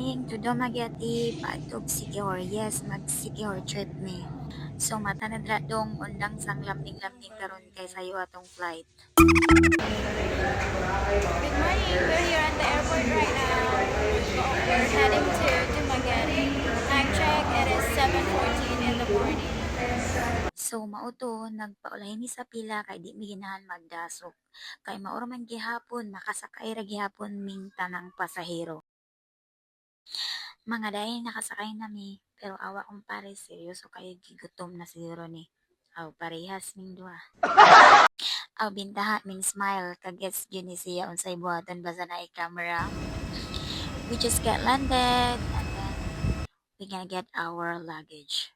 going to Dumaguete, Patog Sikihor. Yes, mag-Sikihor trip me. So, mata na dra dong undang sang lambing-lambing karon kay sayo atong flight. Good morning. We're here at the airport right now. We're heading to Dumaguete. Time check, it is 7:14 in the morning. So, mauto, nagpaulay ni sa pila kay di mi ginahan magdasok. Kay mauro man gihapon, makasakay ra gihapon ming tanang pasahero. Mga dahil nakasakay nami, pero awa kong pare seryoso kayo gigutom na siguro ni. Aw, parehas ming duha. Aw, bintaha ming smile, kagets gyud ni siya unsay buhaton basta na camera. We just get landed, and then we gonna get our luggage.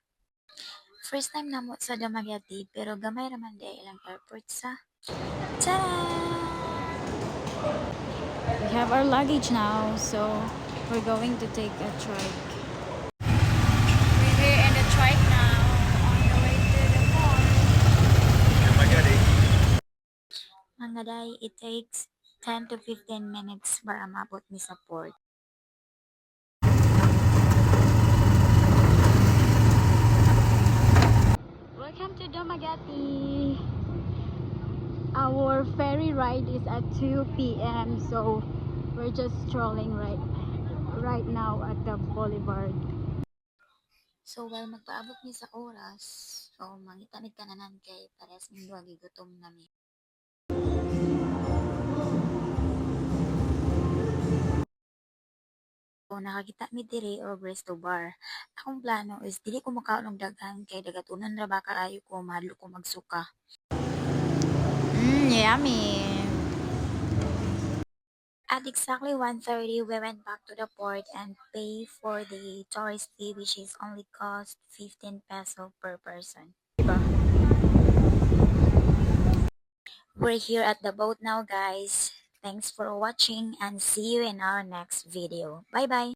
First time namo sa Dumaguete, pero gamay raman di ilang airport sa. Tada! We have our luggage now, so we're going to take a trike. We're here in the trike now, on the way to the mall. Mga day, it takes 10 to 15 minutes para mabot ni sa port. Welcome to Dumaguete. Our ferry ride is at 2 p.m. so we're just strolling right now at the boulevard. So, while magpaabot ni sa oras, so, mangitamig kananan kay parehas ning duha gigutom nami. So, nakakita mi diri or resto bar. Akong plano is dili ko makaon og daghan kay dagatunan ra ba kaayo ko mahadlo ko magsuka. Yummy. At exactly 1:30, we went back to the port and pay for the tourist fee, which is only cost 15 peso per person. Diba? We're here at the boat now, guys. Thanks for watching and see you in our next video. Bye-bye!